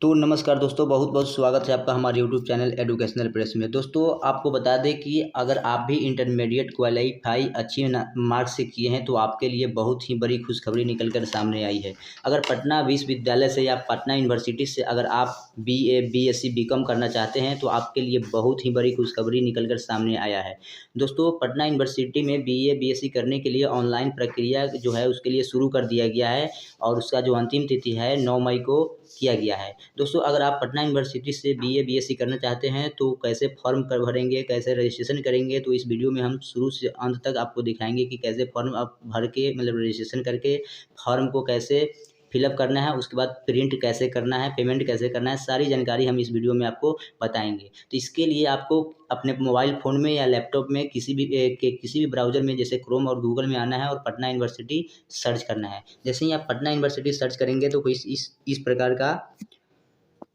तो नमस्कार दोस्तों, बहुत बहुत स्वागत है आपका हमारे यूट्यूब चैनल एजुकेशनल प्रेस में। दोस्तों आपको बता दें कि अगर आप भी इंटरमीडिएट क्वालिफाई अच्छी मार्क्स से किए हैं तो आपके लिए बहुत ही बड़ी खुशखबरी निकल कर सामने आई है। अगर पटना विश्वविद्यालय से या पटना यूनिवर्सिटी से अगर आप बीए, बीएससी, बीकॉम करना चाहते हैं तो आपके लिए बहुत ही बड़ी खुशखबरी निकल कर सामने आया है। दोस्तों पटना यूनिवर्सिटी में बीए, बीएससी करने के लिए ऑनलाइन प्रक्रिया जो है उसके लिए शुरू कर दिया गया है और उसका जो अंतिम तिथि है 9 मई को किया गया है। दोस्तों अगर आप पटना यूनिवर्सिटी से बीए, बीएससी करना चाहते हैं तो कैसे फॉर्म कर भरेंगे, कैसे रजिस्ट्रेशन करेंगे, तो इस वीडियो में हम शुरू से अंत तक आपको दिखाएंगे कि कैसे फॉर्म आप भर के मतलब रजिस्ट्रेशन करके फॉर्म को कैसे फिलअप करना है, उसके बाद प्रिंट कैसे करना है, पेमेंट कैसे करना है, सारी जानकारी हम इस वीडियो में आपको बताएंगे। तो इसके लिए आपको अपने मोबाइल फ़ोन में या लैपटॉप में किसी भी ब्राउज़र में जैसे क्रोम और गूगल में आना है और पटना यूनिवर्सिटी सर्च करना है। जैसे ही आप पटना यूनिवर्सिटी सर्च करेंगे तो इस प्रकार का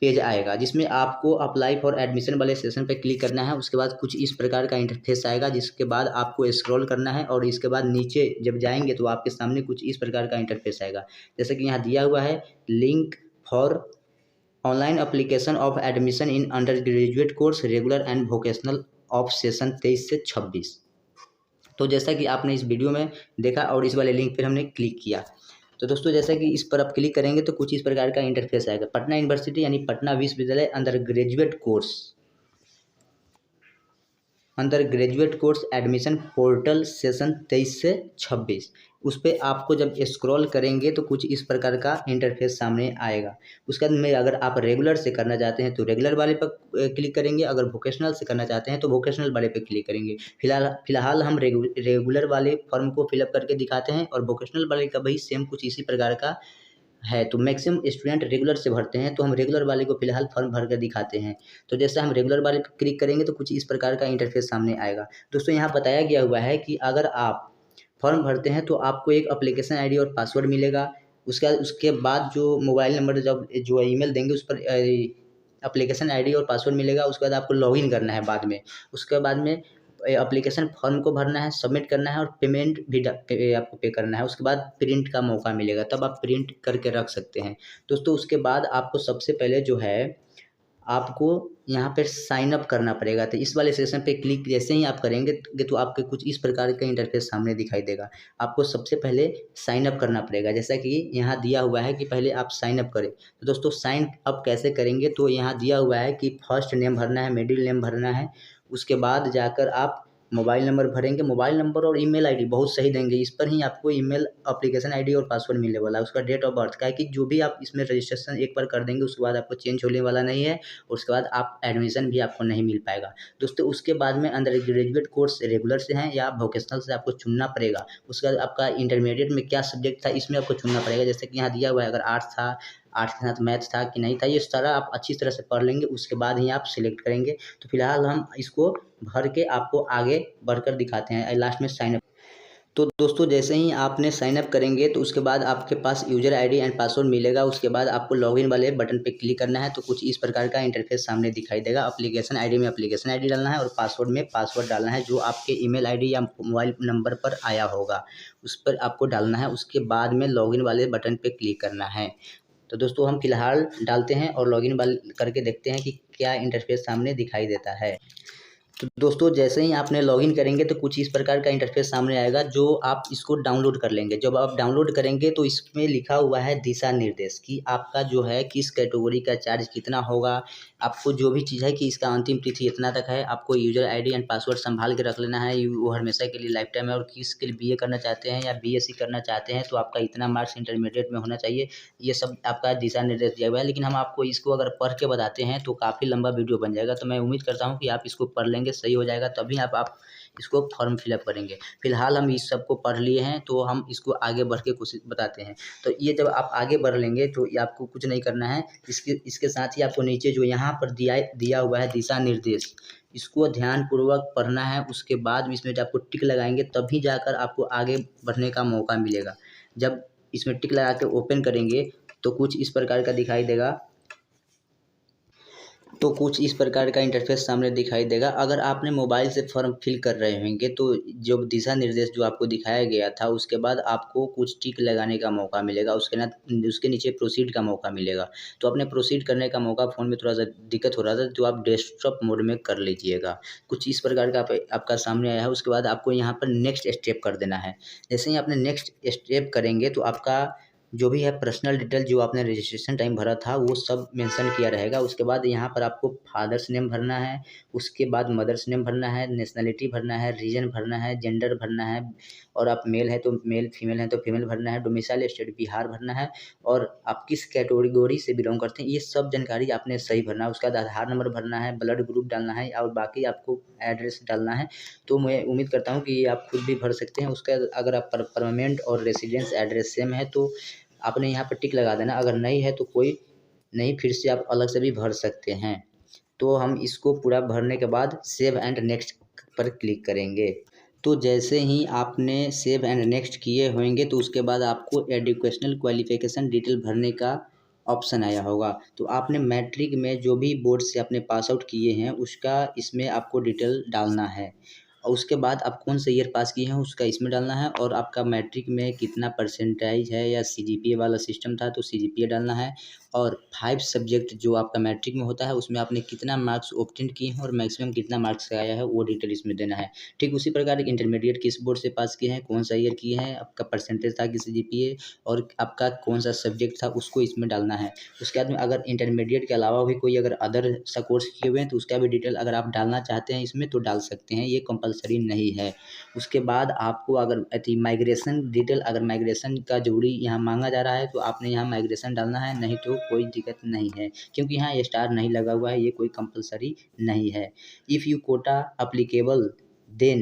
पेज आएगा जिसमें आपको अप्लाई फॉर एडमिशन वाले सेशन पे क्लिक करना है। उसके बाद कुछ इस प्रकार का इंटरफेस आएगा जिसके बाद आपको स्क्रॉल करना है और इसके बाद नीचे जब जाएंगे तो आपके सामने कुछ इस प्रकार का इंटरफेस आएगा। जैसे कि यहाँ दिया हुआ है link for online application of admission in under graduate course regular and vocational of session 23 से 26। तो जैसा कि आपने इस वीडियो में देखा और इस वाले लिंक पर हमने क्लिक किया। तो दोस्तों जैसा कि इस पर आप क्लिक करेंगे तो कुछ इस प्रकार का इंटरफेस आएगा। पटना यूनिवर्सिटी यानी पटना विश्वविद्यालय under graduate course admission portal session 23 से 26। उस पर आपको जब स्क्रॉल करेंगे तो कुछ इस प्रकार का इंटरफेस सामने आएगा। उसके बाद में अगर आप रेगुलर से करना चाहते हैं तो रेगुलर वाले पर क्लिक करेंगे, अगर वोकेशनल से करना चाहते हैं तो वोकेशनल वाले पर क्लिक करेंगे। फिलहाल हम रेगुलर वाले फॉर्म को फिलअप करके दिखाते हैं और वोकेशनल वाले का भी सेम कुछ इसी प्रकार का है। तो मैक्सिमम स्टूडेंट रेगुलर से भरते हैं तो हम रेगुलर वाले को फिलहाल फॉर्म भर कर दिखाते हैं। तो जैसे हम रेगुलर वाले पर क्लिक करेंगे तो कुछ इस प्रकार का इंटरफेस सामने आएगा। दोस्तों यहाँ बताया गया हुआ है कि अगर आप फॉर्म भरते हैं तो आपको एक एप्लीकेशन आईडी और पासवर्ड मिलेगा। उसके बाद जो मोबाइल नंबर जब जो ईमेल देंगे उस पर एप्लीकेशन आईडी और पासवर्ड मिलेगा। उसके बाद आपको लॉगिन करना है बाद में। उसके बाद में एप्लीकेशन फॉर्म को भरना है, सबमिट करना है और पेमेंट भी आपको पे करना है। उसके बाद प्रिंट का मौका मिलेगा, तब आप प्रिंट करके रख सकते हैं। दोस्तों उसके बाद आपको सबसे पहले जो है आपको यहाँ पर साइन अप करना पड़ेगा। तो इस वाले सेशन पे क्लिक जैसे ही आप करेंगे तो आपके कुछ इस प्रकार का इंटरफेस सामने दिखाई देगा। आपको सबसे पहले साइन अप करना पड़ेगा, जैसा कि यहाँ दिया हुआ है कि पहले आप साइन अप करें। तो दोस्तों साइन अप कैसे करेंगे, तो यहाँ दिया हुआ है कि फर्स्ट नेम भरना है, मिडिल नेम भरना है। उसके बाद जाकर आप मोबाइल नंबर भरेंगे। मोबाइल नंबर और ईमेल आईडी बहुत सही देंगे, इस पर ही आपको ईमेल, एप्लीकेशन आईडी और पासवर्ड मिलने वाला है। उसका डेट ऑफ बर्थ का है कि जो भी आप इसमें रजिस्ट्रेशन एक बार कर देंगे उसके बाद आपको चेंज होने वाला नहीं है। उसके बाद आप एडमिशन भी आपको नहीं मिल पाएगा। दोस्तों उसके बाद में अंडर ग्रेजुएट कोर्स रेगुलर से हैं या वोकेशनल से आपको चुनना पड़ेगा। उसके बाद आपका इंटरमीडिएट में क्या सब्जेक्ट था इसमें आपको चुनना पड़ेगा। जैसे कि यहाँ दिया हुआ है अगर आर्ट्स था, आर्ट्स के साथ मैथ्स था कि नहीं था, ये सारा आप अच्छी तरह से पढ़ लेंगे। उसके बाद ही आप सिलेक्ट करेंगे। तो फिलहाल हम इसको भर के आपको आगे बढ़कर दिखाते हैं लास्ट में साइन अप। तो दोस्तों जैसे ही आपने साइन अप करेंगे तो उसके बाद आपके पास यूजर आईडी एंड पासवर्ड मिलेगा। उसके बाद आपको लॉगिन वाले बटन पे क्लिक करना है तो कुछ इस प्रकार का इंटरफेस सामने दिखाई देगा। एप्लीकेशन आईडी में एप्लीकेशन आईडी डालना है और पासवर्ड में पासवर्ड डालना है जो आपके ईमेल आईडी या मोबाइल नंबर पर आया होगा, उस पर आपको डालना है। उसके बाद में लॉगिन वाले बटन पर क्लिक करना है। तो दोस्तों हम फिलहाल डालते हैं और लॉगिन करके देखते हैं कि क्या इंटरफेस सामने दिखाई देता है। तो दोस्तों जैसे ही आपने लॉगिन करेंगे तो कुछ इस प्रकार का इंटरफेस सामने आएगा जो आप इसको डाउनलोड कर लेंगे। जब आप डाउनलोड करेंगे तो इसमें लिखा हुआ है दिशा निर्देश कि आपका जो है किस कैटेगरी का चार्ज कितना होगा। आपको जो भी चीज़ है कि इसका अंतिम तिथि इतना तक है, आपको यूजर आईडी एंड पासवर्ड संभाल के रख लेना है, वो हमेशा के लिए लाइफ टाइम है। और किसके लिए बीए करना चाहते हैं या बीएससी करना चाहते हैं तो आपका इतना मार्क्स इंटरमीडिएट में होना चाहिए, ये सब आपका दिशा निर्देश दिया हुआ है। लेकिन हम आपको इसको अगर पढ़ के बताते हैं तो काफ़ी लंबा वीडियो बन जाएगा। तो मैं उम्मीद करता हूँ कि आप इसको पढ़ लेंगे, सही हो जाएगा, तभी आप इसको फॉर्म फिलअप करेंगे। फिलहाल हम इस सब को पढ़ लिए हैं तो हम इसको आगे बढ़ के कोशिश बताते हैं। तो ये जब आप आगे बढ़ लेंगे तो ये आपको कुछ नहीं करना है। इसके साथ ही आपको नीचे जो यहाँ पर दिया हुआ है दिशा निर्देश, इसको ध्यानपूर्वक पढ़ना है। उसके बाद इसमें जब आपको टिक लगाएंगे तभी जाकर आपको आगे बढ़ने का मौका मिलेगा। जब इसमें टिक लगा के ओपन करेंगे तो कुछ इस प्रकार का दिखाई देगा। तो कुछ इस प्रकार का इंटरफेस सामने दिखाई देगा। अगर आपने मोबाइल से फॉर्म फिल कर रहे होंगे तो जो दिशा निर्देश जो आपको दिखाया गया था उसके बाद आपको कुछ टिक लगाने का मौका मिलेगा, उसके नीचे प्रोसीड का मौका मिलेगा। तो अपने प्रोसीड करने का मौका फ़ोन में थोड़ा सा दिक्कत हो रहा था, तो आप डेस्कटॉप मोड में कर लीजिएगा। कुछ इस प्रकार का आपका सामने आया है। उसके बाद आपको यहाँ पर नेक्स्ट स्टेप कर देना है। जैसे ही आपने नेक्स्ट स्टेप करेंगे तो आपका जो भी है पर्सनल डिटेल जो आपने रजिस्ट्रेशन टाइम भरा था वो सब मेंशन किया रहेगा। उसके बाद यहाँ पर आपको फादर्स नेम भरना है, उसके बाद मदर्स नेम भरना है, नेशनलिटी भरना है, रीजन भरना है, जेंडर भरना है, और आप मेल है तो मेल, फीमेल है तो फीमेल भरना है, डोमिसाइल स्टेट बिहार भरना है, और आप किस कैटेगरी से बिलोंग करते हैं ये सब जानकारी आपने सही भरना है। उसके बाद आधार नंबर भरना है, ब्लड ग्रुप डालना है, और बाकी आपको एड्रेस डालना है। तो मैं उम्मीद करता हूँ कि ये आप खुद भी भर सकते हैं। उसका अगर आप परमानेंट और रेसिडेंस एड्रेस सेम है तो आपने यहाँ पर टिक लगा देना, अगर नहीं है तो कोई नहीं, फिर से आप अलग से भी भर सकते हैं। तो हम इसको पूरा भरने के बाद सेव एंड नेक्स्ट पर क्लिक करेंगे। तो जैसे ही आपने सेव एंड नेक्स्ट किए होंगे तो उसके बाद आपको एजुकेशनल क्वालिफिकेशन डिटेल भरने का ऑप्शन आया होगा। तो आपने मैट्रिक में जो भी बोर्ड से आपने पास आउट किए हैं उसका इसमें आपको डिटेल डालना है, और उसके बाद आप कौन सा ईयर पास किए हैं उसका इसमें डालना है, और आपका मैट्रिक में कितना परसेंटेज है या सीजीपीए वाला सिस्टम था तो सीजीपीए डालना है, और 5 सब्जेक्ट जो आपका मैट्रिक में होता है उसमें आपने कितना मार्क्स ऑब्टेन किए हैं और मैक्सिमम कितना मार्क्स आया है वो डिटेल इसमें देना है। ठीक उसी प्रकार इंटरमीडिएट किस बोर्ड से पास किए हैं, कौन सा ईयर किए हैं, आपका परसेंटेज था कि सीजीपीए, और आपका कौन सा सब्जेक्ट था उसको इसमें डालना है। उसके बाद में अगर इंटरमीडिएट के अलावा भी कोई अगर अदर सा कोर्स किए हुए हैं तो उसका भी डिटेल अगर आप डालना चाहते हैं इसमें तो डाल सकते हैं, ये कंपलसरी नहीं है। उसके बाद आपको अगर माइग्रेशन डिटेल, अगर माइग्रेशन का जरूरी यहाँ मांगा जा रहा है तो आपने यहाँ माइग्रेशन डालना है, नहीं तो कोई दिक्कत नहीं है, क्योंकि यहाँ ये स्टार नहीं लगा हुआ है, ये कोई कंपलसरी नहीं है। If you quota applicable then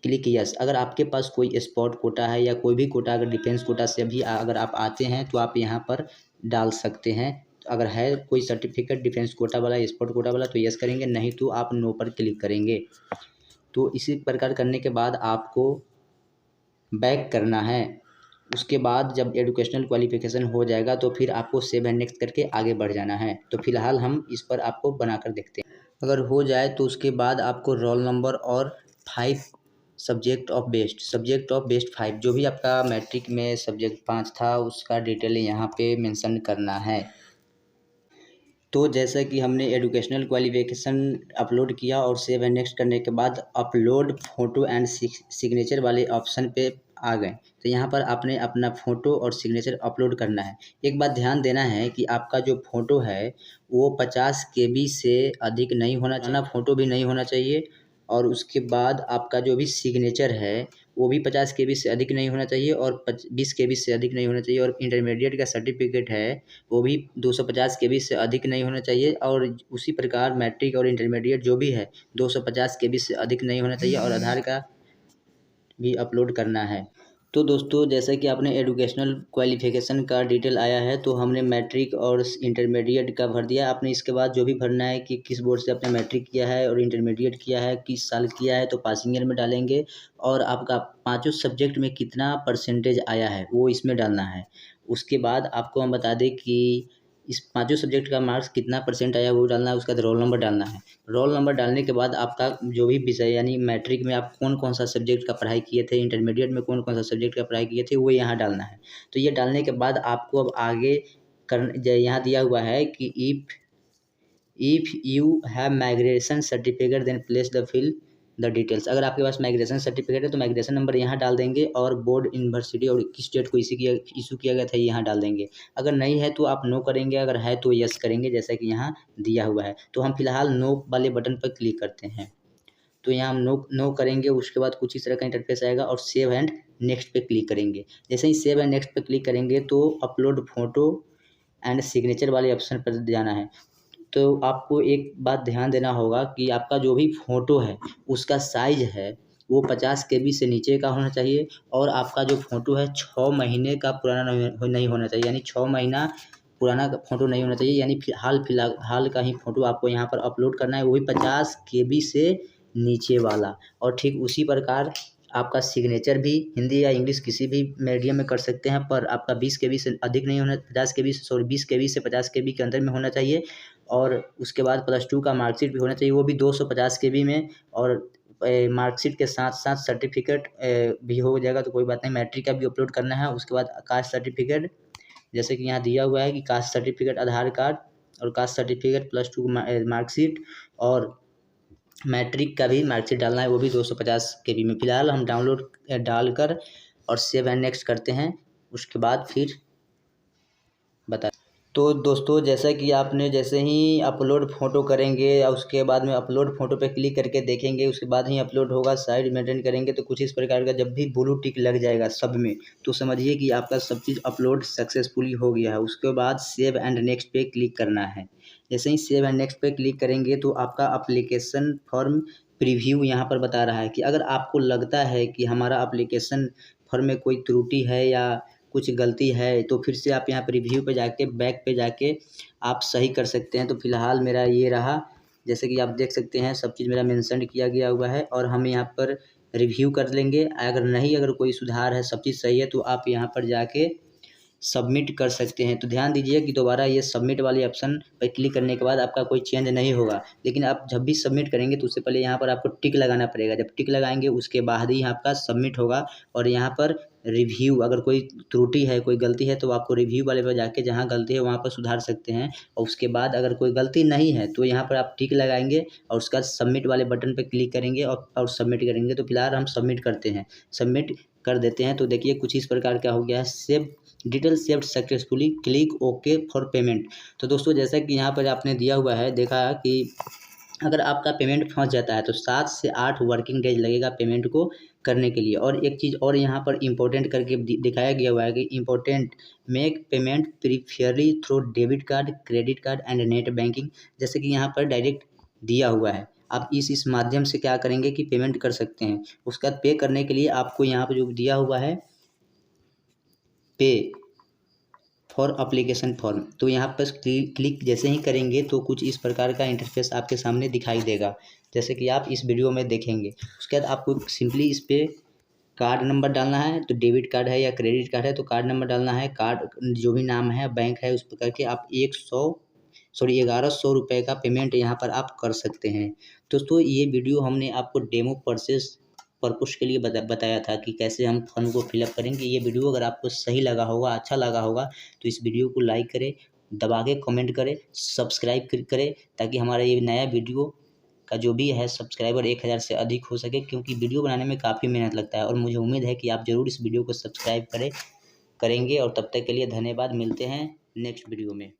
click yes. अगर आपके पास कोई स्पॉट कोटा है या कोई भी कोटा अगर डिफेंस कोटा से भी अगर आप आते हैं तो आप यहाँ पर डाल सकते हैं। तो अगर है कोई सर्टिफिकेट डिफेंस कोटा वाला, स्पॉट कोटा वाला तो यस करेंगे, नहीं तो आप नो पर क्लिक करेंगे। तो इसी प्रकार करने के बाद आपको बैक करना है। उसके बाद जब एजुकेशनल क्वालिफिकेशन हो जाएगा तो फिर आपको सेव एंड नेक्स्ट करके आगे बढ़ जाना है। तो फिलहाल हम इस पर आपको बनाकर देखते हैं। अगर हो जाए तो उसके बाद आपको रोल नंबर और 5 सब्जेक्ट ऑफ बेस्ट 5 जो भी आपका मैट्रिक में सब्जेक्ट 5 था उसका डिटेल यहाँ पे मेंशन करना है। तो जैसा कि हमने एजुकेशनल क्वालिफिकेशन अपलोड किया और सेव एंड नेक्स्ट करने के बाद अपलोड फ़ोटो एंड सिग्नेचर वाले ऑप्शन पे आ गए। तो यहाँ पर आपने अपना फ़ोटो और सिग्नेचर अपलोड करना है। एक बात ध्यान देना है कि आपका जो फ़ोटो है वो 50 केबी से अधिक नहीं होना चाहिए, फ़ोटो भी नहीं होना चाहिए, और उसके बाद आपका जो भी सिग्नेचर है वो भी 50 केबी से अधिक नहीं होना चाहिए और 20 केबी से अधिक नहीं होना चाहिए, और इंटरमीडिएट का सर्टिफिकेट है वो भी 250 केबी से अधिक नहीं होना चाहिए, और उसी प्रकार मैट्रिक और इंटरमीडिएट जो भी है 250 केबी से अधिक नहीं होना चाहिए, और आधार का भी अपलोड करना है। तो दोस्तों जैसा कि आपने एजुकेशनल क्वालिफिकेशन का डिटेल आया है तो हमने मैट्रिक और इंटरमीडिएट का भर दिया। आपने इसके बाद जो भी भरना है कि किस बोर्ड से आपने मैट्रिक किया है और इंटरमीडिएट किया है, किस साल किया है, तो पासिंग ईयर में डालेंगे, और आपका 5 सब्जेक्ट में कितना परसेंटेज आया है वो इसमें डालना है। उसके बाद आपको हम बता दें कि इस 5 सब्जेक्ट का मार्क्स कितना परसेंट आया वो डालना है। उसका रोल नंबर डालना है। रोल नंबर डालने के बाद आपका जो भी विषय यानी मैट्रिक में आप कौन कौन सा सब्जेक्ट का पढ़ाई किए थे, इंटरमीडिएट में कौन कौन सा सब्जेक्ट का पढ़ाई किए थे वो यहाँ डालना है। तो ये डालने के बाद आपको अब आगे यहाँ दिया हुआ है कि if you have migration certificate then place the fill the details. अगर आपके पास माइग्रेशन सर्टिफिकेट है तो माइग्रेशन नंबर यहाँ डाल देंगे, और बोर्ड यूनिवर्सिटी और किस डेट को इशू किया गया था यहाँ डाल देंगे। अगर नहीं है तो आप नो करेंगे, अगर है तो यस करेंगे जैसा कि यहाँ दिया हुआ है। तो हम फिलहाल नो वाले बटन पर क्लिक करते हैं। तो यहाँ हम नो करेंगे। उसके बाद कुछ इस तरह का इंटरफेस आएगा और सेव एंड नेक्स्ट पे क्लिक करेंगे। जैसे ही सेव एंड नेक्स्ट पे क्लिक करेंगे तो अपलोड फोटो एंड सिग्नेचर वाले ऑप्शन पर जाना है। तो आपको एक बात ध्यान देना होगा कि आपका जो भी फ़ोटो है उसका साइज़ है वो 50 केबी से नीचे का होना चाहिए, और आपका जो फ़ोटो है 6 महीने का पुराना नहीं होना चाहिए, यानी 6 महीना पुराना फ़ोटो नहीं होना चाहिए, यानी हाल का ही फ़ोटो आपको यहाँ पर अपलोड करना है, वो भी 50 केबी से नीचे वाला। और ठीक उसी प्रकार आपका सिग्नेचर भी हिंदी या इंग्लिश किसी भी मीडियम में कर सकते हैं, पर आपका 20 KB से अधिक नहीं होना, 20 KB से 50 KB के अंदर में होना चाहिए। और उसके बाद +2 का मार्कशीट भी होना चाहिए, वो भी 250 KB में। और मार्कशीट के साथ साथ सर्टिफिकेट भी हो जाएगा तो कोई बात नहीं, मैट्रिक का भी अपलोड करना है। उसके बाद कास्ट सर्टिफिकेट, जैसे कि यहाँ दिया हुआ है कि कास्ट सर्टिफिकेट, आधार कार्ड और कास्ट सर्टिफिकेट +2 मार्कशीट और मैट्रिक का भी मार्कशीट डालना है, वो भी 250 KB में। फ़िलहाल हम डाउनलोड डालकर और सेव एंड नेक्स्ट करते हैं, उसके बाद फिर बता। तो दोस्तों, जैसा कि आपने जैसे ही अपलोड फ़ोटो करेंगे या उसके बाद में अपलोड फ़ोटो पे क्लिक करके देखेंगे, उसके बाद ही अपलोड होगा, साइड मेंटेन करेंगे तो कुछ इस प्रकार का जब भी ब्लू टिक लग जाएगा सब में, तो समझिए कि आपका सब चीज़ अपलोड सक्सेसफुली हो गया है। उसके बाद सेव एंड नेक्स्ट पे क्लिक करना है। जैसे ही सेव एंड नेक्स्ट पे क्लिक करेंगे तो आपका एप्लीकेशन फॉर्म प्रीव्यू यहाँ पर बता रहा है कि अगर आपको लगता है कि हमारा एप्लीकेशन फॉर्म में कोई त्रुटि है या कुछ गलती है, तो फिर से आप यहाँ पर रिव्यू पे जाके बैक पे जाके आप सही कर सकते हैं। तो फिलहाल मेरा ये रहा, जैसे कि आप देख सकते हैं सब चीज़ मेरा मेंशन किया गया हुआ है। और हम यहाँ पर रिव्यू कर लेंगे, अगर कोई सुधार है, सब चीज़ सही है, तो आप यहाँ पर जाके सबमिट कर सकते हैं। तो ध्यान दीजिए कि दोबारा ये सबमिट वाले ऑप्शन पर क्लिक करने के बाद आपका कोई चेंज नहीं होगा, लेकिन आप जब भी सबमिट करेंगे तो उससे पहले यहाँ पर आपको टिक लगाना पड़ेगा। जब टिक लगाएंगे उसके बाद ही आपका सबमिट होगा। और यहाँ पर रिव्यू, अगर कोई त्रुटि है, कोई गलती है, तो आपको रिव्यू वाले पर जाके जहाँ गलती है वहाँ पर सुधार सकते हैं। और उसके बाद अगर कोई गलती नहीं है तो यहाँ पर आप टिक लगाएंगे और उसका सबमिट वाले बटन पर क्लिक करेंगे और सबमिट करेंगे। तो फिलहाल हम सबमिट करते हैं, सबमिट कर देते हैं। तो देखिए कुछ इस प्रकार का हो गया है, save detail saved successfully, click okay for payment. तो दोस्तों, जैसा कि यहाँ पर आपने दिया हुआ है, देखा कि अगर आपका पेमेंट फंस जाता है तो 7 से 8 वर्किंग डेज लगेगा पेमेंट को करने के लिए। और एक चीज़ और यहाँ पर इम्पोर्टेंट करके दिखाया गया हुआ है कि important, make payment preferably through debit card, credit card and net banking. जैसे कि यहाँ पर डायरेक्ट दिया हुआ है, आप इस माध्यम से क्या करेंगे कि पेमेंट कर सकते हैं। उसके बाद पे करने के लिए आपको यहाँ पर जो दिया हुआ है पे फॉर एप्लीकेशन फॉर्म, तो यहाँ पर क्लिक जैसे ही करेंगे तो कुछ इस प्रकार का इंटरफेस आपके सामने दिखाई देगा, जैसे कि आप इस वीडियो में देखेंगे। उसके बाद आपको सिंपली इस पर कार्ड नंबर डालना है, तो डेबिट कार्ड है या क्रेडिट कार्ड है तो कार्ड नंबर डालना है, कार्ड जो भी नाम है, बैंक है, उस पर करके आप 1100 रुपये का पेमेंट यहाँ पर आप कर सकते हैं। दोस्तों, ये वीडियो हमने आपको डेमो पर्पस के लिए बताया था कि कैसे हम फॉर्म को फिलअप करेंगे। ये वीडियो अगर आपको सही लगा होगा, अच्छा लगा होगा, तो इस वीडियो को लाइक करें, दबा के कमेंट करें, सब्सक्राइब करें, ताकि हमारा ये नया वीडियो का जो भी है सब्सक्राइबर 1000 से अधिक हो सके, क्योंकि वीडियो बनाने में काफ़ी मेहनत लगता है। और मुझे उम्मीद है कि आप ज़रूर इस वीडियो को सब्सक्राइब करेंगे। और तब तक के लिए धन्यवाद, मिलते हैं नेक्स्ट वीडियो में।